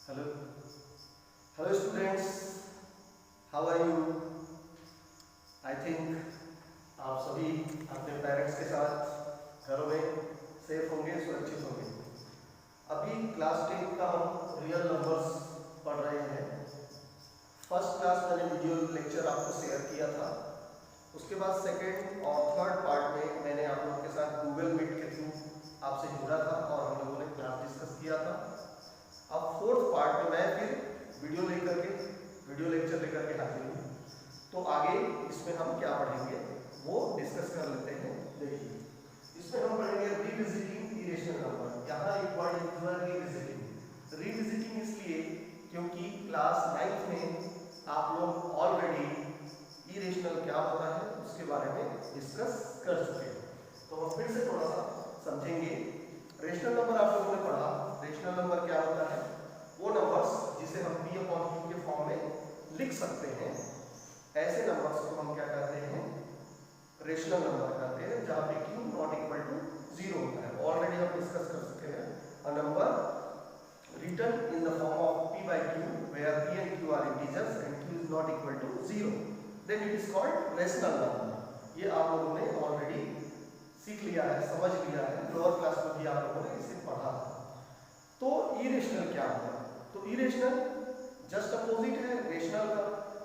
Hello hello students, how are you? I think आप सभी अपने पेरेंट्स के साथ घरों में सेफ होंगे, सुरक्षित होंगे। अभी क्लास 10 का हम रियल नंबर्स पढ़ रहे हैं। फर्स्ट क्लास मैंने वीडियो लेक्चर आपको शेयर किया था। उसके बाद सेकंड और थर्ड पार्ट में मैंने आप लोगों के साथ गूगल मीट के थ्रू आपसे जुड़ा था और हम लोगों ने क्लास डिस्कस किया था। अब फोर्थ पार्ट में मैं फिर वीडियो लेक्चर लेकर के हाजिर हूँ। तो आगे इसमें हम क्या पढ़ेंगे वो डिस्कस कर लेते हैं। देखिए, इसमें हम पढ़ेंगे रिविजिटिंग इरेशनल नंबर। यहाँ एक वर्ड यूज हुआ रिविजिटिंग इसलिए क्योंकि क्लास 9th में आप लोग ऑलरेडी इरेशनल क्या होता है उसके बारे में डिस्कस कर चुके हैं। तो हम फिर से थोड़ा सा समझेंगे। रेशनल नंबर आप लोगों ने पढ़ा। रेशनल नंबर क्या होता है? वो नंबर्स जिसे हम p अपॉन q के फॉर्म में लिख सकते हैं, ऐसे नंबर्स को हम क्या कहते हैं? रेशनल नंबर कहते हैं, जहां पे q नॉट इक्वल टू 0 होता है। ऑलरेडी हम डिस्कस कर चुके हैं। A number written in the form of p by q where p and q are integers and q is not equal to 0, then it is called rational number। ये आप लोगों ने ऑलरेडी सीख लिया है, समझ लिया है। लोअर क्लास में भी आप लोगों ने इसे पढ़ा। तो इरेशनल क्या होता है? तो इरेशनल जस्ट अपोजिट है रेशनल का।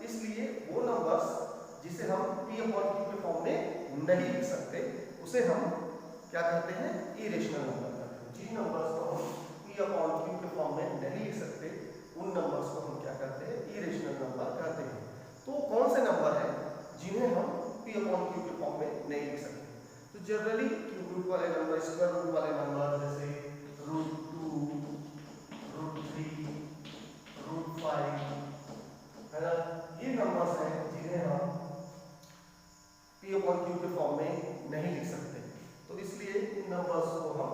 इसलिए वो नंबर्स जिसे हम p अपॉन q के फॉर्म में नहीं लिख सकते उसे हम क्या कहते हैं? इरेशनल नंबर कहते हैं। जिन नंबर्स को हम p अपॉन q के फॉर्म में नहीं लिख सकते उन नंबर्स को हम क्या कहते हैं? इरेशनल नंबर कहते हैं। तो कौन से नंबर हैं जिन्हें हम p अपॉन q के फॉर्म में नहीं लिख सकते? तो जनरली क्यूब रूट वाले नंबर, स्क्वायर रूट वाले नंबर जैसे √2, √3, √5 है ना, ये नंबर्स हैं जिन्हें हम p अपॉन q के फॉर्म में नहीं लिख सकते। तो इसलिए इन नंबर्स को हम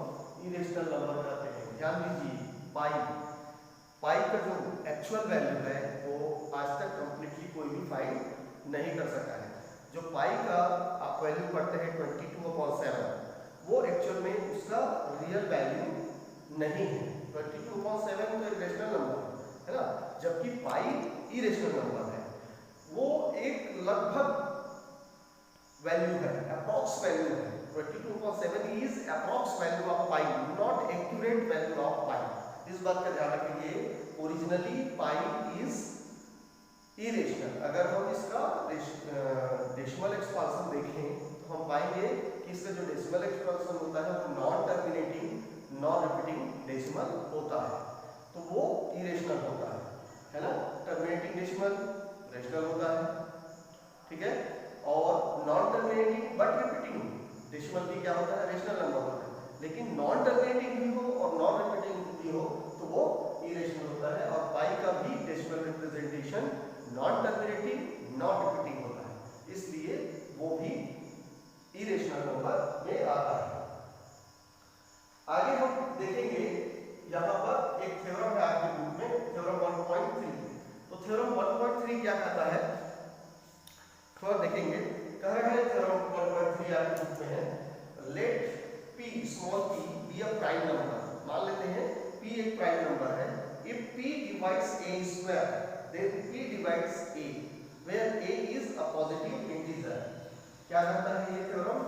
इरेशनल नंबर कहते हैं। ध्यान दीजिए, पाई का जो एक्चुअल वैल्यू है वो आज तक कंप्लीटली कोई भी फाइंड नहीं कर सका है। जो पाई का आप वैल्यू पढ़ते हैं 22/7, वो एक्चुअल में उसका रियल वैल्यू नहीं है। 22/7 तो एक रेशनल नंबर है ना, जबकि पाई इरेशनल नंबर है। वो एक लगभग वैल्यू है, अप्रॉक्स वैल्यू है। 22/7 is approx value of pi, not accurate value of pi. इस बात का ध्यान रखिए। Originally pi is irrational. अगर हम इसका डेसिमल एक्सपांशन देखें तो हम पाएंगे कि इसका जो डेसिमल एक्सपांशन होता है वो non terminating, non repeating decimal होता है, तो वो इरेशनल होता है ना। टर्मिनेटिंग डेसिमल रेशनल होता है, ठीक है, और non terminating but repeating decimal भी क्या होता है? रेशनल नंबर होता है। लेकिन नॉन टर्मिनेटिंग भी हो और नॉन रिपीटिंग भी हो तो वो इरेशनल होता है। और पाई का भी decimal representation non terminating, non repeating होता है, इसलिए वो भी इरेशनल नंबर में आता है। आगे हम देखेंगे, यहाँ पर एक थ्योरम है आपके बुक में, थ्योरम 1.3। तो थ्योरम 1.3 क्या कहता है थोड़ा देखेंगे। कह रहे हैं थ्योरम 1.3 आपके बुक में है, let p small p be a prime number. मान लेते हैं p एक प्राइम नंबर है। If p divides a square then p divides a where a is a positive integer। क्या कहता है ये थ्योरम?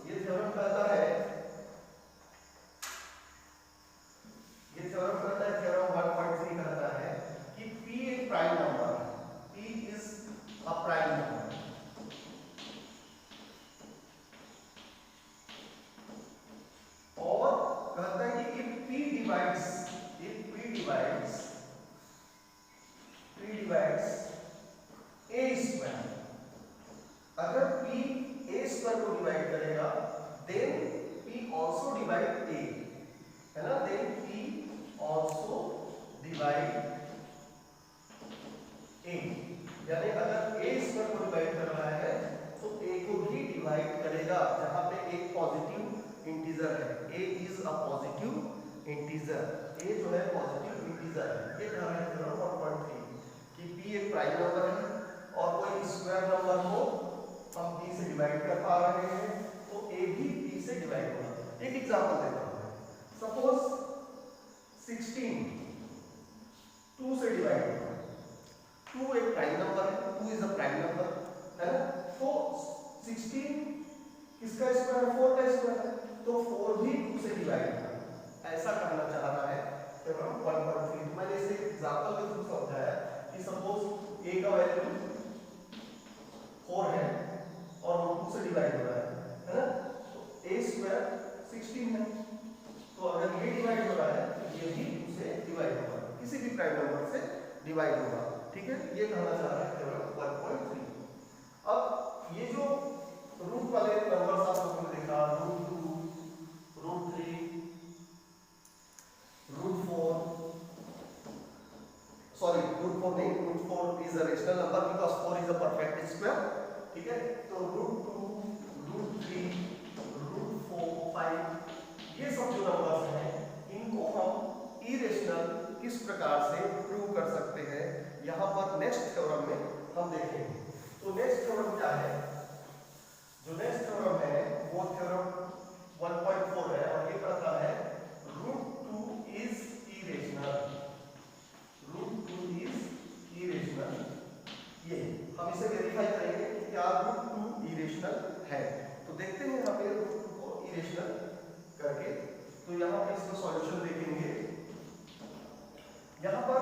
ये थ्योरम कहता है, थ्योरम 1.3 कहता है कि p एक प्राइम नंबर है, p is a prime number, और कहता है कि if p divides a square, अगर p a स्क्वायर को डिवाइड करेगा then p also divide a, है ना, then p also divide a। यानी अगर a स्क्वायर को डिवाइड कर रहा है तो a को भी डिवाइड करेगा, जहां पे एक पॉजिटिव इंटीजर है। a is a positive integer, a जो है पॉजिटिव इंटीजर है। ये कह रहा है थ्योरम 1.3 कि p एक प्राइम नंबर है और कोई स्क्वायर नंबर को हम p से डिवाइड कर पा रहे हैं तो a भी p से डिवाइड होगा। एक एग्जांपल देता हूं। सपोज 16 2 से डिवाइड होगा। 2 एक प्राइम नंबर है, 2 इज अ प्राइम नंबर, है ना। तो 16 किसका स्क्वायर है? 4 का स्क्वायर है, तो 4 भी 2 से डिवाइड होगा। ऐसा कहना चाह रहा है थ्योरम 1.3। मैंने इसे एग्जांपल के थ्रू समझाया कि सपोज a का वैल्यू 4 है और वो 2 से डिवाइड हो रहा है ना। तो a स्क्वायर 16 है, तो अगर ये डिवाइड हो रहा है तो ये भी 2 से डिवाइड होगा, किसी भी प्राइम नंबर से डिवाइड होगा। ठीक है, ये कहना चाह रहा है थ्योरम 1.3। अब ये जो रूट वाले नंबर्स आप लोगों ने देखा, √2, √3, √4, सॉरी √4 नहीं, √4 is a rational number because 4 is a perfect square. ठीक है, तो √2, √3, √4, 5 ये सब जो नंबर्स हैं इनको हम इरेशनल किस प्रकार से प्रूव कर सकते हैं, यहाँ पर नेक्स्ट थ्योरम में हम देखेंगे। तो नेक्स्ट थ्योरम क्या है? जो नेक्स्ट थ्योरम है वो थ्योरम 1.4 है और ये कहता है √2 इज इरेशनल। √2 is irrational. ये हम इसे वेरीफाई करेंगे कि क्या √2 इरेशनल है। तो देखते हैं यहाँ पे √2 को इरेशनल करके। तो यहाँ पे इसका सॉल्यूशन देखेंगे। यहाँ पर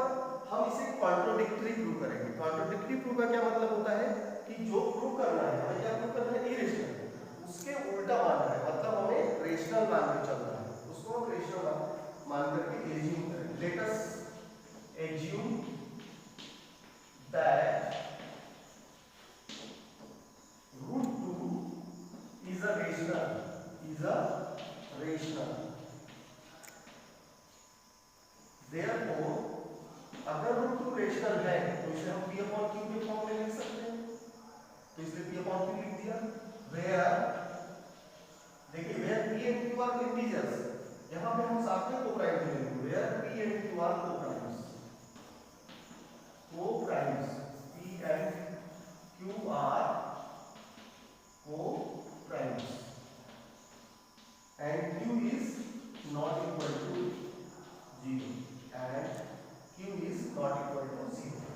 हम इसे कॉन्ट्रोडिक्टरी प्रूव करेंगे। कॉन्ट्रोडिक्टरी प्रूव का क्या मतलब होता है कि जो प्रूव करना है, हमें क्या प्रूव करना है? इरेशनल, उसके उल्टा मानना है, मतलब हमें रेशनल मान के चलना है, उसको हम रेशनल मान करके एज्यूम करेंगे। Let us assume that √2 is a rational, therefore अगर √2 रेशनल है तो इसे हम p अपॉन q के फॉर्म में लिख सकते हैं। तो इसलिए p अपॉन q लिख दिया। वेयर देखिए, where p and q are integers, यहाँ पे हम साथ में कोप्राइम ले लेंगे। Where p and q are coprimes, p and q are coprimes and q is not equal to 0 and q is not equal to 0।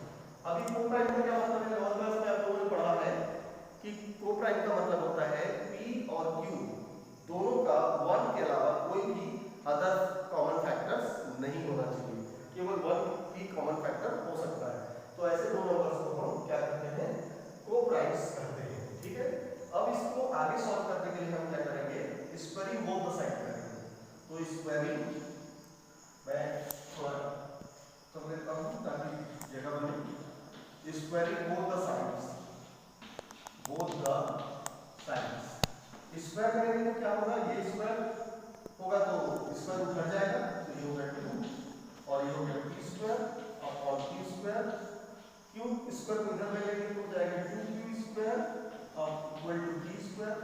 अभी coprime का क्या मतलब है? 11th क्लास में आप लोगों ने पढ़ा है कि कोप्राइम का मतलब होता है p और q दोनों का 1 के अलावा कोई भी अदर कॉमन फैक्टर्स नहीं होना चाहिए, केवल 1 ही कॉमन फैक्टर हो सकता है। तो ऐसे दो नंबर्स को हम क्या कहते हैं? कोप्राइम्स कहते हैं। ठीक है, अब इसको आगे सॉल्व करने के लिए हम क्या करेंगे? स्क्वायरिंग बोथ द साइड करेंगे। तो स्क्वायरिंग मैं थोड़ा कर लेता हूं ताकि जगह बने। Squaring both the sides, square करेंगे तो क्या होगा? ये स्क्वायर होगा तो स्क्वायर उधर जाएगा, तो ये होगा 2 और ये हो गया p square upon q square. q square को इधर ले लेंगे तो हो जाएगा 2q square equal to p square.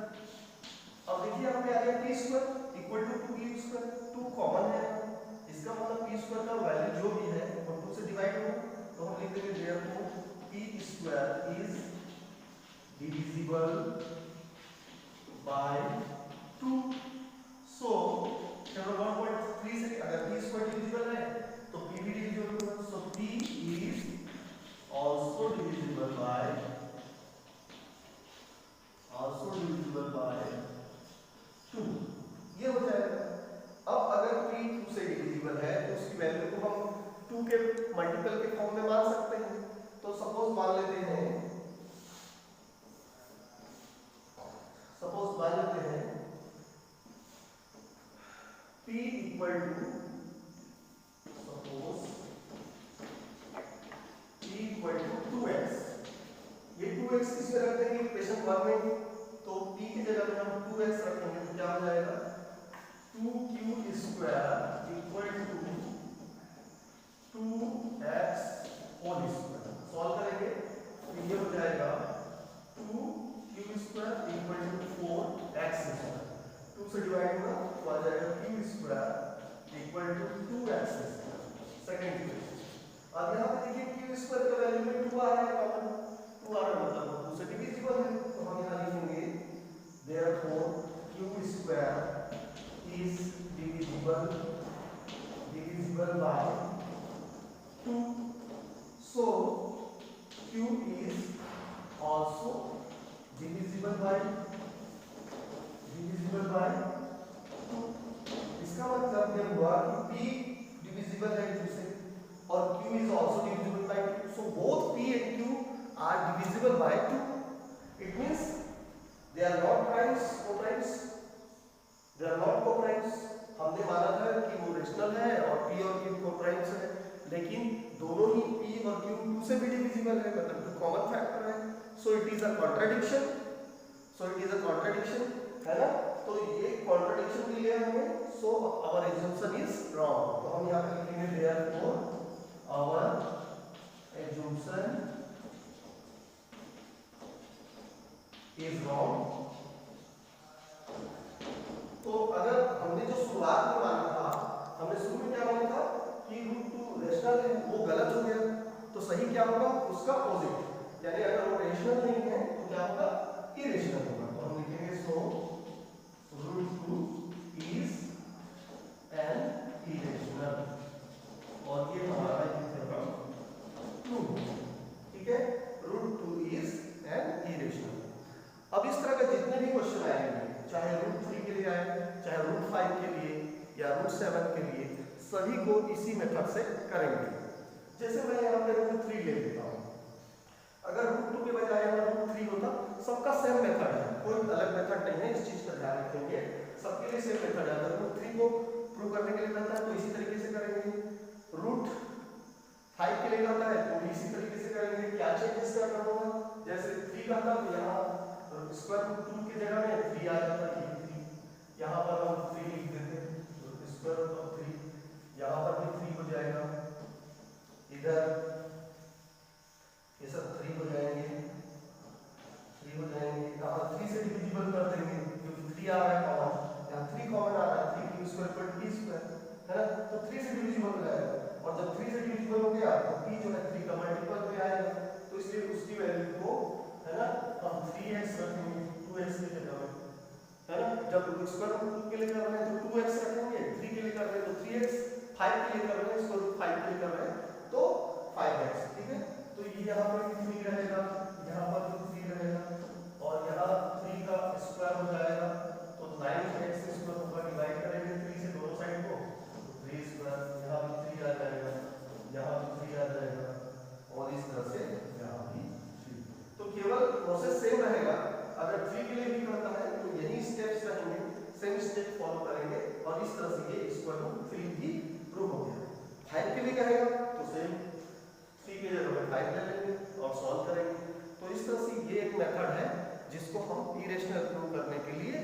अब देखिए यहाँ पे आ गया p square equal to 2q square, 2 common है, इसका मतलब p स्क्वायर का वैल्यू जो भी है वो 2 से डिवाइड होगा। तो हम लिख देंगे therefore p square is divisible by 2। So theorem 1.3 से अगर p स्क्वायर डिविजिबल है तो p भी डिविजिबल होगा। सो p is also divisible by 2। ये हो जाएगा। अब अगर p 2 से डिविजिबल है तो उसकी वैल्यू को हम 2 के मल्टीपल के फॉर्म में मान सकते हैं। तो सपोज मान लेते हैं p equal to suppose p equal to 2x। ये 2x किस में रख देंगे इक्वेशन 1 में, तो p की जगह पे हम 2x रखेंगे तो क्या हो जाएगा? 2q square equal to 2x whole square. Solve करेंगे तो ये हो जाएगा 2q square equal to 4x square. 2 से डिवाइड होगा तो आ जाएगा q square equal to 2x square. Second equation. अब यहाँ पे देखिए q स्क्वायर का वैल्यू में 2 आ रहा है कॉमन, 2 आ रहा है मतलब 2 से डिविजिबल है। तो हम यहाँ लिखेंगे therefore q square is divisible by 2। So Q is also divisible by 2। इसका मतलब ये हुआ कि P divisible है 2 से और Q is also divisible by 2। So both P and Q are divisible by 2। It means they are not primes, co-primes। They are not co-primes। हमने माना था कि वो रेशनल है और P और Q co-primes है, लेकिन दोनों ही P और Q 2 से भी divisible है, मतलब कॉमन फैक्टर है। So it is a contradiction। है ना? तो ये कॉन्ट्रडिक्शन मिल गया हमें। So our assumption is wrong। तो हम यहाँ पे लिखेंगे therefore our assumption is wrong। तो अगर हमने जो शुरुआत में माना था, हमने शुरू में क्या माना था कि √2 रेशनल है, वो गलत हो गया। तो सही क्या होगा? उसका अपोजिट, यानी अगर वो रेशनल नहीं है तो क्या होगा? इरेशनल होगा। तो हम लिखेंगे सो √2 is an irrational, और ये हमारा थ्योरम ट्रू। ठीक है, √2 is an irrational। अब इस तरह के जितने भी क्वेश्चन आएंगे, चाहे √3 के लिए आए, चाहे √5 के लिए या √7 के लिए, सभी को इसी मेथड से करेंगे। जैसे मैं यहाँ पे √3 ले लेता हूँ। अगर √2 के बजाय यहाँ √3 होता, सबका सेम मेथड है, कोई अलग मेथड नहीं है, इस चीज का ध्यान रखेंगे। सबके लिए सेम मेथड है। अगर √3 को प्रूव करने के लिए रहता है तो इसी तरीके से करेंगे, √5 के लिए रहता है तो इसी तरीके से करेंगे। क्या चेंजेस करना होगा? जैसे 3 का था तो यहाँ √2 की जगह में 3 आ जाता है, 3 यहाँ पर हम 3 लिख देते हैं, √3 यहाँ पर भी 3 हो जाएगा, इधर ये सब 3 हो जाएंगे, यहाँ 3 से डिविजिबल कर देंगे क्योंकि 3 आ रहा है कॉमन, यहाँ 3 कॉमन आ रहा है, 3 q² t² है ना? तो 3 से डिविजिबल हो जाएगा, और जब 3 से डिविजिबल हो गया तो p जो है 3 का मल्टीपल में आएगा, तो इसलिए उसकी वैल्यू को है ना हम 3x रखेंगे 2x की जगह में, है ना? जब √2 के लिए कर रहे हैं तो 2x रखेंगे, 3 के लिए कर रहे हैं तो 3x, 5 के लिए कर रहे हैं √5 के लिए कर रहे हैं तो 5x। ठीक है, तो ये यहाँ पर 3 रहेगा, यहाँ पर 3 रहेगा, और यहाँ 3 का स्क्वायर हो जाएगा तो 9x² होगा। डिवाइड करेंगे 3 से दोनों साइड को, 3², यहाँ भी 3 आ जाएगा, यहाँ भी 3 आ जाएगा, और इस तरह से यहाँ भी 3। तो केवल प्रोसेस सेम रहेगा। अगर 3 के लिए भी करता है तो यही स्टेप्स रहेंगे, सेम स्टेप फॉलो करेंगे, और इस तरह से ये √3 भी प्रूव हो गया। 5 के लिए कहेगा तो सेम 3 के जगह में 5 ले लेंगे और सॉल्व करेंगे। तो इस तरह से ये एक मेथड है जिसको हम इरेशनल प्रूव करने के लिए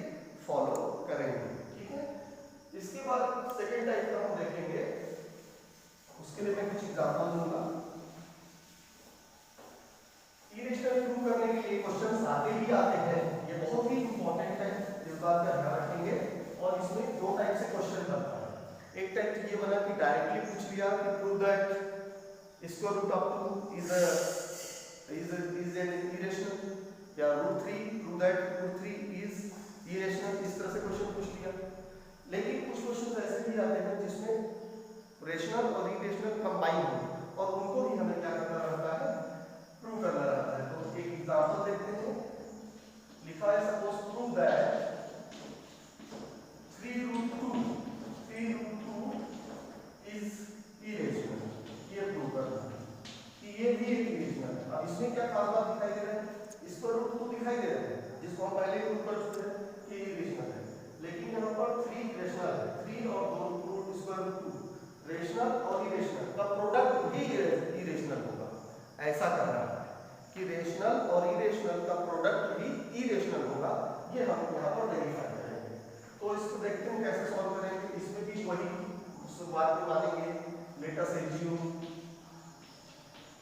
फॉलो करेंगे। ठीक है, इसके बाद सेकेंड टाइप का हम देखेंगे, उसके लिए मैं कुछ एग्जांपल दूंगा। इरेशनल प्रूव करने के लिए क्वेश्चंस आते ही आते हैं, ये बहुत ही इंपॉर्टेंट है, इस बात का ध्यान रखेंगे। और इसमें 2 टाइप से क्वेश्चन बनता है। एक टाइप ये बना कि डायरेक्टली पूछ लिया कि prove that √2 is an irrational, या √3 प्रूव दैट √3 is irrational, इस तरह से क्वेश्चन पूछ लिया। लेकिन कुछ क्वेश्चन ऐसे भी आते हैं जिसमें रेशनल और इरेशनल कंबाइन हो, और उनको भी हमें क्या करना रहता है? प्रूव करना रहता है। तो एक एग्जांपल देखते हैं। लिखा है suppose prove that 3√2 is irrational. ये प्रूव करना है कि ये भी एक इरेशनल है। अब इसमें क्या खास बात दिखाई दे रहा है? इस पर √2 दिखाई दे रहा है, जिसको हम पहले प्रूव कर चुके हैं कि इरेशनल है, लेकिन यहाँ पर 3 रेशनल है, 3 और 2 रेशनल और इरेशनल का प्रोडक्ट भी इरेशनल होगा। ऐसा कर रहा है कि रेशनल और इरेशनल का प्रोडक्ट भी इरेशनल होगा, ये हम यहाँ पर वेरीफाई करेंगे। तो इसको देखते हैं कैसे सॉल्व करेंगे। इसमें भी वही शुरुआत में मानेंगे, लेट अस एज्यूम,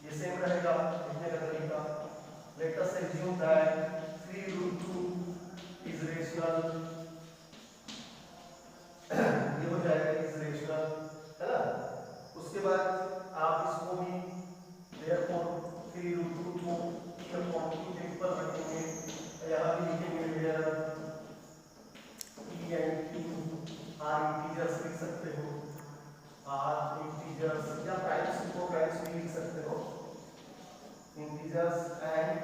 ये सेम रहेगा लिखने का तरीका। Let us assume that 3√2 is rational, ये हो जाएगा इज रेशनल, है ना? उसके बाद आप इसको भी therefore 3√2 को p/q पर रखेंगे, यहाँ भी लिखेंगे where p and q are integers लिख सकते हो, आर इंटीजर्स या प्राइम्स को प्राइम्स भी लिख सकते हो। Integers and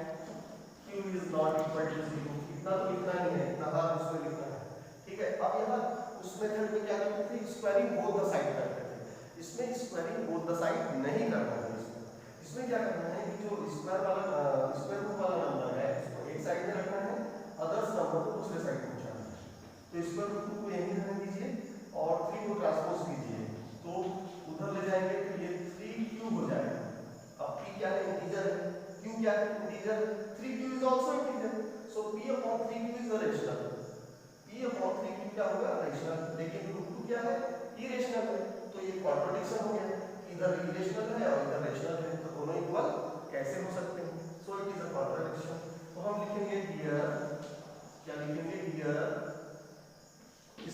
q is not equal to 0। इतना तो लिखना नहीं है, इतना बार उसमें लिखना है, ठीक है। अब यहाँ उस मेथड में क्या करते थे, स्क्वायरिंग बोथ द साइड करते थे। इसमें स्क्वायरिंग बोथ द साइड नहीं करना है। इसमें क्या करना है कि जो स्क्वायर रूट वाला नंबर है उसको एक साइड में रखना है, अदर्स नंबर को दूसरे साइड में पहुंचाना है। तो स्क्वायर रूट को यहीं रहने दीजिए और 3 को ट्रांसपोज कीजिए, तो उधर ले जाएंगे तो ये 3q हो जाएगा। अब p क्या है, इंटीजर है, q क्या है, integer, 3q is also integer, so p upon 3q is a rational. p upon 3q क्या होगा, रेशनल। लेकिन रूट 2 क्या है, इरेशनल है, तो ये कॉन्ट्रडिक्शन हो गया, इधर इरेशनल है और इधर रेशनल है, तो दोनों इक्वल कैसे हो सकते हैं, so it is a contradiction. तो हम लिखेंगे हियर, क्या लिखेंगे, here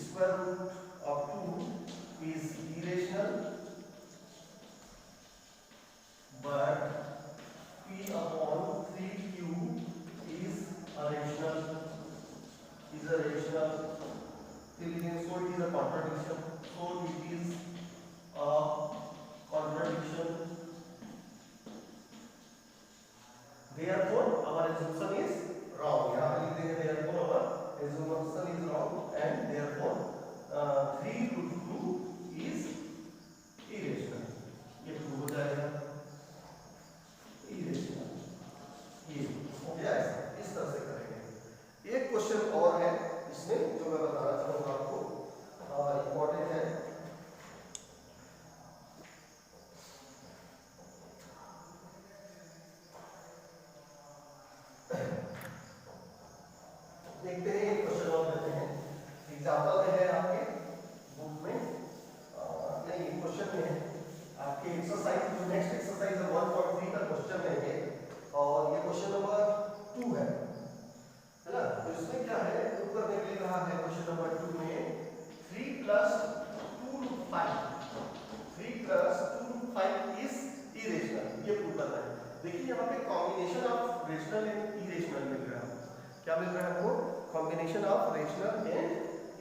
square root of 2 is irrational but p upon 3q is a rational, is a rational, so it is a contradiction, so it is a contradiction, therefore our assumption is wrong। यहाँ पे लिख देंगे therefore our assumption is wrong and therefore 3 root 2 is irrational। ये prove हो जाएगा, irrational, ये हो गया। इस तरह से करेंगे। एक क्वेश्चन और है इसमें जो मैं बताना चाहूँगा आपको, इम्पोर्टेंट है। देखते हैं, एक क्वेश्चन और लेते हैं। एग्जाम्पल में है आपके बुक में, नहीं क्वेश्चन में है आपके एक्सरसाइज, जो नेक्स्ट एक्सरसाइज है 1.3 का क्वेश्चन है ये, और ये क्वेश्चन नंबर 2 है ना। तो इसमें क्या है, ऊपर में लिख रहा है क्वेश्चन नंबर 2 में 3 + 2 √ 5, 3 + 2 √ 5 इज इरेशनल, ये प्रूव करना है। देखिए यहाँ पे combination of rational and irrational मिल रहा है, क्या मिल रहा है हमको, combination of rational and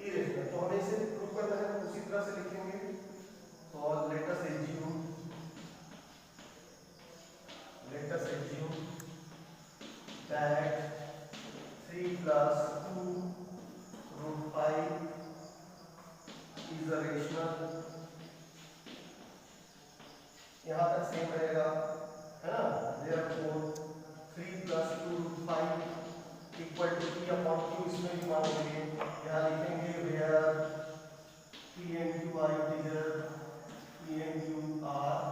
irrational. तो हमें इसे प्रूव करना है, उसी तरह से लिखेंगे। तो let us assume that 3 + 2 √ 5 is a rational, यहाँ तक सेम रहेगा, है ना। therefore 3 + 2 √ 5 equal to p upon q, इसमें भी मान लेंगे, यहाँ लिखेंगे where p and q are integers, p and q are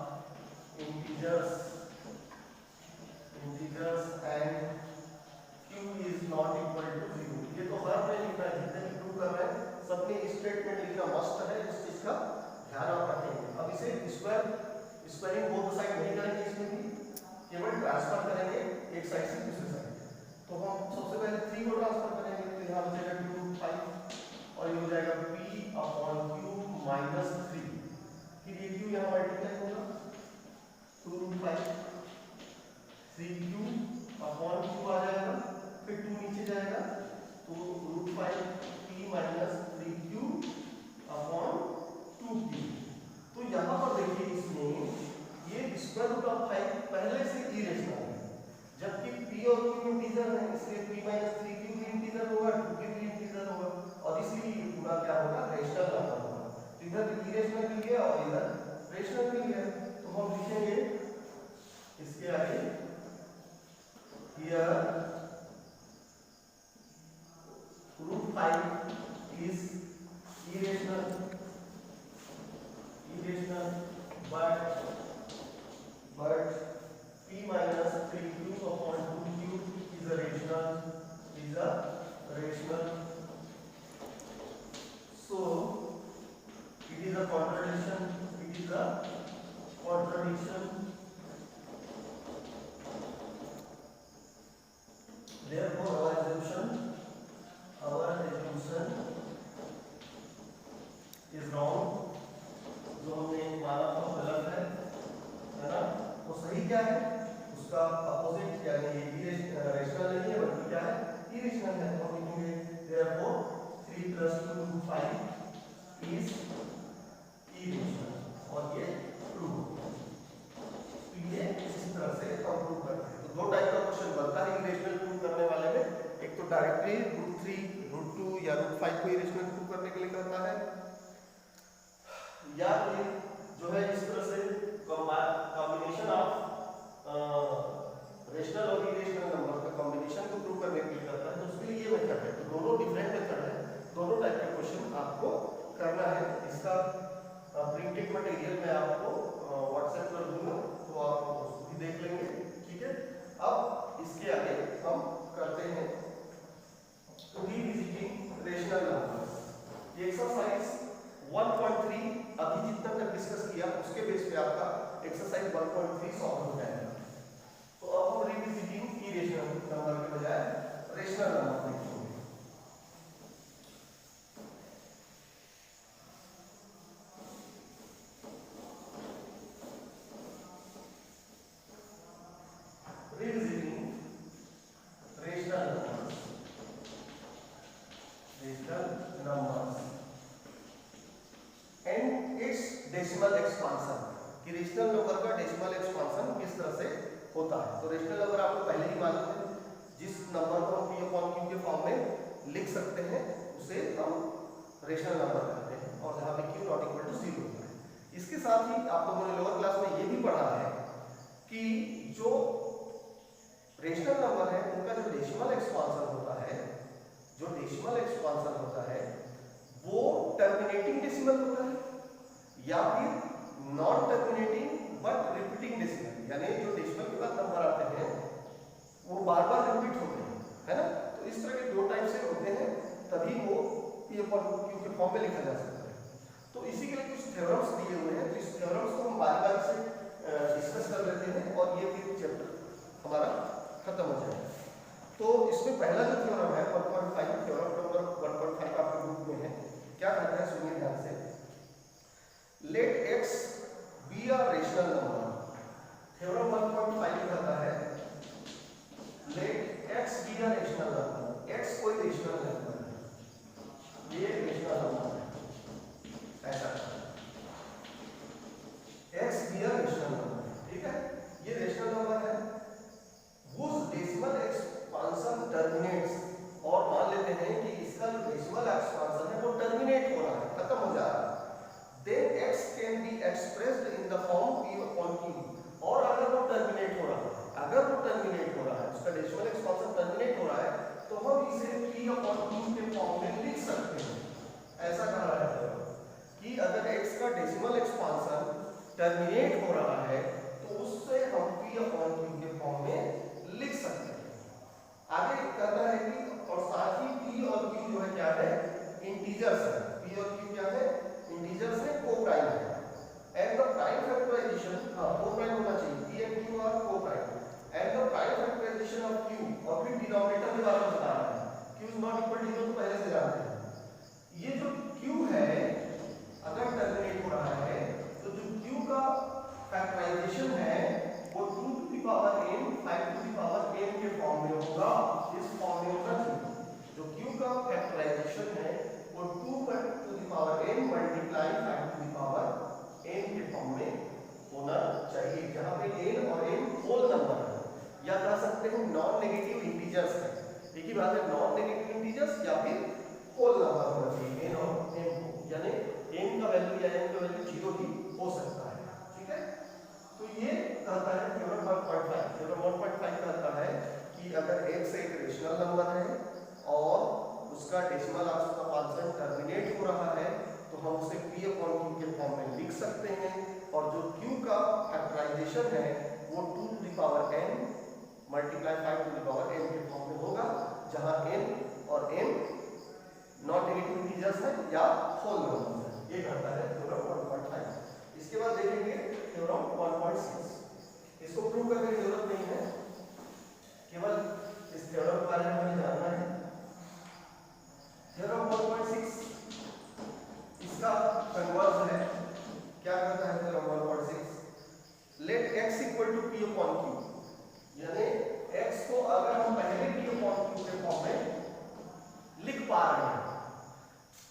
integers and q is not equal to 0। ये तो हर में लिखना है, जितने भी प्रूव कर रहे हैं सब में स्टेटमेंट लिखना मस्ट है, इस चीज का ध्यान आप रखेंगे। अब इसे स्क्वायरिंग बोथ साइड नहीं करेंगे, इसमें भी केवल ट्रांसफर करेंगे एक साइड से दूसरी साइड। तो हम सबसे पहले 3 को ट्रांसफर करेंगे, तो यहाँ बचेगा 2 √ 5 और ये हो जाएगा p अपॉन q - 3, फिर ये q यहाँ मल्टीप्लाई होगा 2 √ 5, 3q अपॉन q आ जाएगा, फिर 2 नीचे जाएगा, तो √5 p - 3q अपॉन 2q। तो यहाँ पर देखिए इसमें ये स्क्वायर रूट ऑफ 5 पहले से इरेशनल है, जबकि p और q इंटीजर है, इसलिए p - 3q भी इंटीजर होगा, 2q भी इंटीजर होगा, और इसलिए ये पूरा क्या होगा, रेशनल नंबर होगा। तो इधर इरेशनल मिल गया और इधर रेशनल मिल गया, तो हम लिखेंगे इसके आगे here √5 is irrational but p - 3q upon 2q is a rational, so it is a contradiction, therefore our assumption is wrong। जो हमने माना था गलत है ना। तो सही क्या है, उसका अपोजिट, यानी ये रेशनल नहीं है बल्कि क्या है, इरेशनल है। तो हम लिखेंगे therefore 3 + 2 √ 5 is irrational, और ये ट्रू। तो ये इस तरह से हम प्रूव करते हैं। तो दो फिर √3 √2 या √5 को इरेशनल प्रूव करने के लिए कहता है, या फिर जो है इस तरह से कॉम्बिनेशन ऑफ रेशनल और इरेशनल नंबर का कॉम्बिनेशन को प्रूव करने के लिए करता है। तो उसके लिए ये मेथड है। तो दोनों डिफरेंट मेथड है, दोनों टाइप के क्वेश्चन आपको करना है। इसका प्रिंटेड मटेरियल मैं आपको व्हाट्सएप कर दूंगा, तो आप उसको भी देख लेंगे, ठीक है। अब इसके आगे हम करते हैं रिविजिटिंग रेशनल नंबर्स। ये एक्सरसाइज 1.3 अभी जितना तक डिस्कस किया उसके बेस पे आपका एक्सरसाइज 1.3 सॉल्व हो जाएगा। तो अब हम रिविजिटिंग इरेशनल नंबर के बजाय रेशनल नंबर देखेंगे। Revisiting rational numbers and its decimal expansion, कि रेशनल नंबर का डेसिमल एक्सपांशन किस तरह से होता है। तो रेशनल नंबर आपको पहले ही मालूम है, जिस नंबर को हम p/q के फॉर्म में लिख सकते हैं उसे हम रेशनल नंबर कहते हैं, और जहाँ पे q नॉट इक्वल टू 0 होता है। इसके साथ ही आप लोगों ने लोअर क्लास में ये भी पढ़ा है कि जो रेशनल नंबर है उनका जो डेसिमल एक्सपांशन होता है, जो डेसिमल एक्सपांशन होता है वो टर्मिनेटिंग डेसिमल होता है या फिर non terminating but repeating decimal, यानी जो डेसिमल के बाद नंबर आते हैं वो बार बार रिपीट होते हैं, है ना। तो इस तरह के दो टाइप से होते हैं, तभी वो p/q के फॉर्म में लिखा जा सकता है। तो इसी के लिए कुछ थ्योरम्स दिए हुए हैं, तो इस थ्योरम्स को हम बारी बारी से डिस्कस कर लेते हैं और ये फिर चैप्टर हमारा खत्म हो जाएगा। तो इसमें पहला जो थ्योरम है 1.5, थ्योरम नंबर 1.5 आपके बुक में है। क्या कहता है सुनिए ध्यान से। Let x be a rational number. Theorem 1.5 कहता है let x be a rational number. x कोई रेशनल नंबर है, ये रेशनल नंबर है, ऐसा x be a rational number, ठीक है। ये रेशनल नंबर है whose decimal expansion terminates, और मान लेते हैं कि इसका जो डेसिमल एक्सपांशन है वो टर्मिनेट हो रहा है, खत्म हो जा रहा है। then x can be expressed in the form p/q, और अगर वो टर्मिनेट हो रहा है, अगर वो टर्मिनेट हो रहा है, उसका डेसिमल एक्सपांशन टर्मिनेट हो रहा है, तो हम इसे p/q के फॉर्म में लिख सकते हैं। ऐसा कहा है कि अगर x का डेसिमल एक्सपांशन टर्मिनेट हो रहा है तो उससे हम p/q के फॉर्म में लिख सकते हैं। आगे कहता है कि और साथ ही p और q जो है क्या है, इंटीजर्स है। p और q क्या है, इंटीजर्स है, को-प्राइम है। And the prime factorisation, coprime होना चाहिए, p and q are coprime. And the prime factorisation of q, और फिर डिनोमिनेटर के बारे में बता रहा है। q is not equal to 0 तो पहले से जानते हैं। ये जो q है अगर टर्मिनेट हो रहा है तो जो q का फैक्टराइजेशन है वो 2 to the power n 5 to the power n के फॉर्म में होगा। इस फॉर्म में होना चाहिए। जो q का फैक्टराइजेशन है वो 2 to the power n multiply 5 to the power n के फॉर्म में होना चाहिए, जहां पे n और n होल नंबर है, या कह सकते हैं नॉन नेगेटिव इंटीजर्स है। एक ही बात है, नॉन नेगेटिव इंटीजर्स या फिर होल नंबर होना चाहिए n और n को, यानी n का वैल्यू या n का वैल्यू 0 भी हो सकता है, ठीक है। तो ये कहता है थ्योरम 1.5। थ्योरम 1.5 कहता है कि अगर x एक रेशनल नंबर है और उसका डेसिमल एक्सपांशन टर्मिनेट हो रहा है तो हम उसे p/q के फॉर्म में लिख सकते हैं, और जो q का फैक्टराइजेशन है वो 2 to the power n multiply 5 to the power n के फॉर्म में होगा, जहां n और n नॉन नेगेटिव इंटीजर्स है या होल नंबर है। ये कहता है थ्योरम 1.5। इसके बाद देखेंगे थ्योरम 1.6। इसको प्रूव करने की जरूरत नहीं है, केवल इस थ्योरम के बारे में हमें जानना है। थ्योरम 1.6 इसका कन्वर्स है। क्या कहता है theorem 1.6? Let x equal to p/q, यानी x को अगर हम पहले p/q के फॉर्म में लिख पा रहे हैं।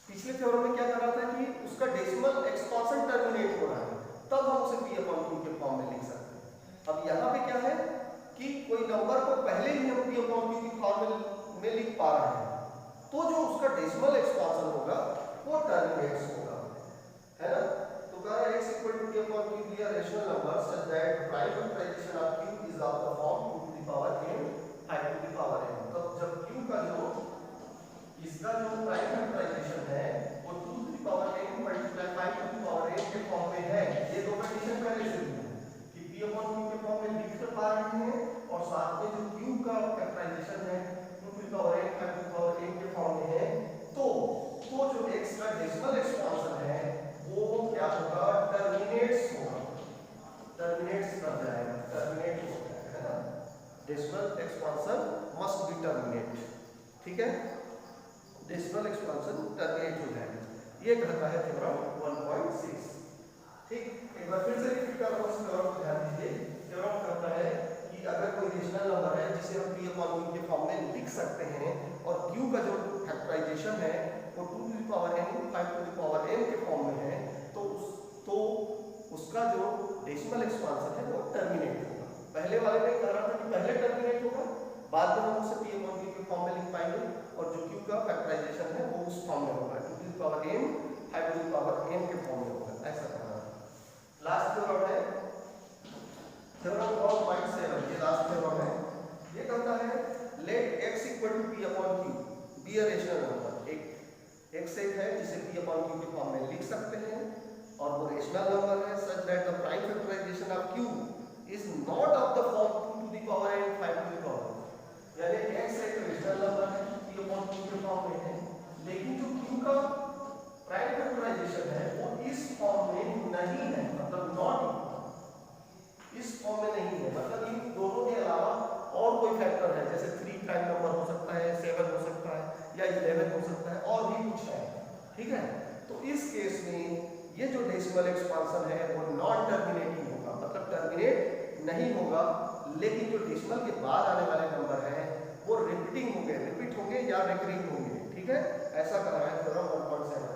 पिछले थ्योरम में क्या कर रहा था कि उसका डेसिमल एक्सपांशन टर्मिनेट हो रहा है, तब हम उसे p/q के फॉर्म में लिख सकते हैं। अब यहाँ पे क्या है कि कोई नंबर को पहले ही हम p/q के फॉर्म में लिख पा रहे हैं, उसका डेसिमल एक्सपांशन होगा वो टर्मिनेट्स होगा, है ना। तो कह रहा है x equal to p upon q be a rational number such that prime factorisation of q is of the form 2 to the power n 5 to the power n। तो जब q का जो इसका जो प्राइम फैक्टराइजेशन है वो 2 to the power n multiply 5 to the power n के form में है। ये दो कंडीशन पहले से दी है कि p अपॉन q के फॉर्म में लिख पा रहे हैं और साथ में जो q का फैक्टराइजेशन है 2 to the power n 5 to the power n के फॉर्म में है। तो जो x का डेसिमल एक्सपांशन है वो क्या होगा, टर्मिनेट्स होगा, टर्मिनेट्स कर जाएगा, टर्मिनेट हो जाएगा, है ना। Decimal expansion must be terminate, ठीक है, डेसिमल एक्सपांशन टर्मिनेट हो जाएगा। ये कहता है थ्योरम 1.6। ठीक, एक बार फिर से रिपीट कर रहा हूं, इस थ्योरम को ध्यान दीजिए। थ्योरम कहता है कि अगर कोई रेशनल नंबर है जिसे हम p अपॉन q के फॉर्म में लिख सकते हैं और q का जो फैक्टराइजेशन है वो 2 to the power n 5 to the power n के फॉर्म में है, तो उसका जो डेसिमल एक्सपांशन है वो टर्मिनेट होगा। पहले वाले में कह रहा था कि पहले टर्मिनेट होगा, बाद में हम उसे p अपॉन q के फॉर्म में लिख पाएंगे और जो q का फैक्टराइजेशन है वो उस फॉर्म में होगा, 2 to the power n 5 to the power n के फॉर्म में होगा, ऐसा कहना है। लास्ट थ्योरम है थ्योरम 1.7। ये लास्ट थ्योरम है। ये कहता है let x equal to p upon q be a rational number. एक x एक है जिसे p अपॉन q के फॉर्म में लिख सकते हैं और वो रेशनल नंबर है such that the prime factorisation of q is not of the form 2 to the power n 5 to the power. यानी x एक रेशनल नंबर है p अपॉन q के फॉर्म में है, लेकिन जो q का प्राइम फैक्टराइजेशन है वो इस फॉर्म में नहीं है, मतलब नॉट इस फॉर्म में नहीं है, मतलब इन दोनों के अलावा और कोई फैक्टर है, जैसे 3 प्राइम नंबर हो सकता है, 7 हो सकता है या 11 हो सकता है और भी कुछ है, ठीक है। तो इस केस में ये जो डेसिमल एक्सपांशन है वो नॉन टर्मिनेटिंग होगा, मतलब टर्मिनेट नहीं होगा, लेकिन जो डेसिमल के बाद आने वाले नंबर हैं वो रिपीटिंग होंगे, रिपीट होंगे या रिकरिंग होंगे, ठीक है। ऐसा कह रहा है थ्योरम 1.7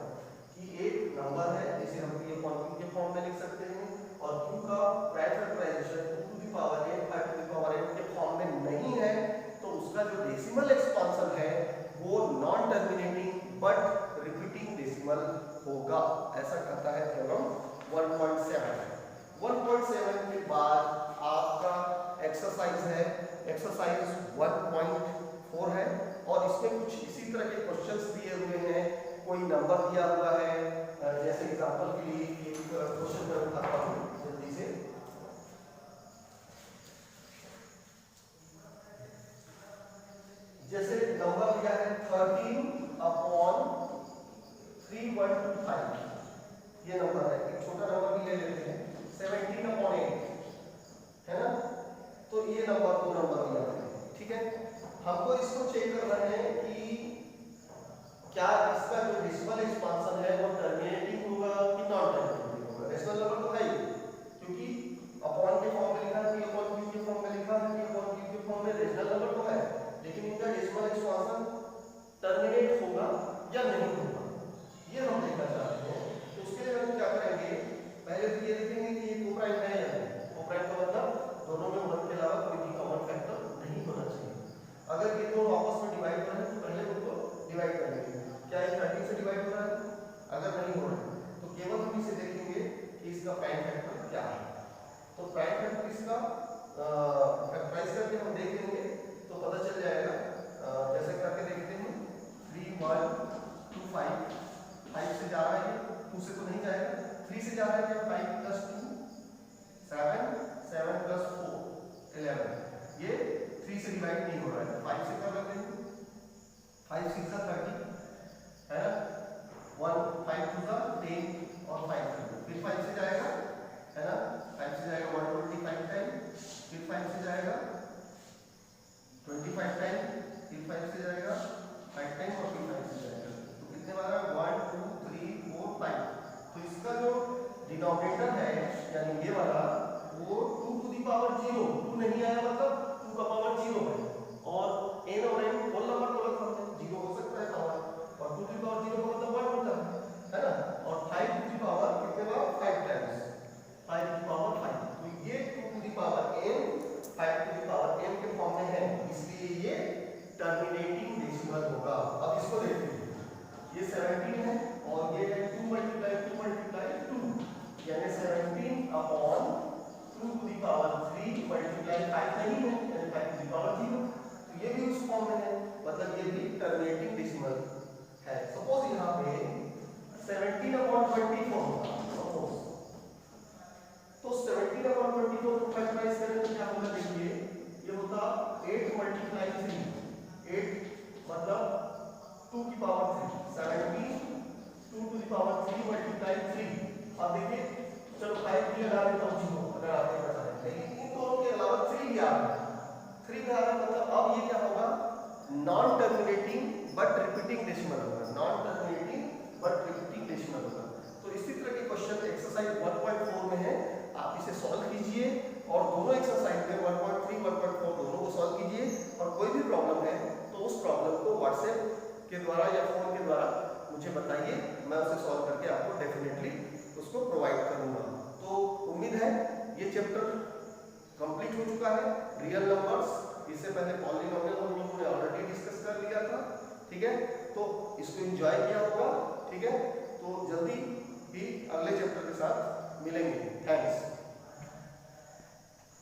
कि एक नंबर है जिसे हम p अपॉन q के फॉर्म में लिख सकते हैं और q का prime factorization 2 to the power n 5 to the power n के फॉर्म में नहीं है, तो उसका जो डेसिमल एक्सपांशन है वो non terminating but repeating decimal होगा, ऐसा कहता है थ्योरम 1.7। 1.7 के बाद आपका एक्सरसाइज है, एक्सरसाइज 1.4 है और इसमें कुछ इसी तरह के क्वेश्चंस दिए हुए हैं, कोई नंबर दिया हुआ है। जैसे एग्जांपल के लिए एक क्वेश्चन मैं उठाता हूं जल्दी से। जैसे नंबर दिया है 13 अपॉन 3125, ये नंबर है। एक छोटा नंबर भी ले लेते हैं 17 अपॉन 8, है ना। तो ये नंबर दो नंबर दिया है, ठीक है। हमको इसको चेक करना है कि क्या इसका जो डेसिमल एक्सपांशन है वो टर्मिनेटिंग होगा कि नॉन टर्मिनेटिंग होगा। रेशनल नंबर तो है ही, क्योंकि अपॉन के फॉर्म में लिखा है, p अपॉन q के फॉर्म में लिखा है, p अपॉन q के फॉर्म में रेशनल नंबर तो है, लेकिन इनका डेसिमल एक्सपांशन टर्मिनेट होगा या नहीं होगा, ये हम देखना चाहते हैं। तो उसके लिए हम क्या करेंगे, पहले तो ये देखेंगे कि ये कोप्राइम है या नहीं। कोप्राइम का मतलब दोनों में 1 के अलावा कोई भी कॉमन फैक्टर नहीं होना चाहिए। अगर ये दोनों आपस में डिवाइड कर रहे हैं तो पहले उनको डिवाइड कर लेंगे। क्या ये 13 से डिवाइड हो रहा है? अगर नहीं हो रहा है तो केवल हम इसे देखेंगे कि इसका प्राइम फैक्टर क्या है। तो प्राइम फैक्टर इसका फैक्टराइज करके हम देख लेंगे तो पता चल जाएगा। जैसे करके देखते हैं 3 1 2 5, 5 से जा रहा है, 2 से तो नहीं जाएगा, 3 से जा रहा है, 5 + 2 7, 7 + 4 11, ये 3 से डिवाइड नहीं हो रहा है, 5 से कर लेते हैं। 5 6 30 है ना, 1 5 2 10 और 5 फिर 5 से जाएगा, है ना, 5 से जाएगा 125 टाइम, फिर 5 से जाएगा 25 टाइम, फिर 5 से जाएगा 5 टाइम और फिर 5 से जाएगा। तो कितने बार है? 1 2 3 4 5। तो इसका जो डिनोमिनेटर है यानी ये वाला वो 2 टू द पावर 0, 2 नहीं आया मतलब 2 का पावर 0 है और n और n होल नंबर को रखते हैं, 0 हो सकता है पावर और 2 टू द पावर 0 का मतलब 1 होता है ना। और 5 टू द पावर कितने बार? 5 टाइम्स, 5 टू द पावर 5। तो ये 2 to the power n 5 to the power n के फॉर्म में है, इसलिए ये टर्मिनेटिंग डेसिमल होगा। अब इसको देखते हैं, ये 17 है और ये है 2 मल्टीप्लाई 2 यानी 17 upon 2 to the power 3 multiply 5 नहीं है यानी 5 टू दी पावर 0। तो ये भी उस फॉर्म में है, मतलब ये भी टर्मिनेटिंग डेसिमल है। सपोज यहाँ पे 17 अपॉन 24 होगा, सपोज, तो 17 अपॉन 24 को फैक्टराइज करें तो क्या होगा, देखिए ये होता 8 मल्टीप्लाई 3, 8 मतलब 2 की power 3, 17 2 to the power 3 multiply 3। अब देखिए चलो 5 भी लगा देता हूँ, अगर आपने पता है, लेकिन इन दोनों के अलावा 3 भी आ रहा है, 3 भी आ रहा है, मतलब अब ये क्या होगा, non terminating but repeating decimal होगा, non terminating but repeating decimal होगा। तो इसी तरह के क्वेश्चन एक्सरसाइज 1.4 में है, आप इसे सॉल्व कीजिए और दोनों एक्सरसाइज में 1.3 1.4 दोनों को सॉल्व कीजिए, और कोई भी प्रॉब्लम है तो उस प्रॉब्लम को व्हाट्सएप के द्वारा या फोन के द्वारा मुझे बताइए, मैं उसे सॉल्व करके आपको डेफिनेटली उसको प्रोवाइड करूंगा। तो उम्मीद है ये चैप्टर कंप्लीट हो चुका है, रियल नंबर्स। इससे पहले पॉलिनोमियल हम लोगों ने ऑलरेडी डिस्कस कर लिया था, ठीक है, तो इसको एंजॉय किया होगा, ठीक है। तो जल्दी ही अगले चैप्टर के साथ मिलेंगे। थैंक्स।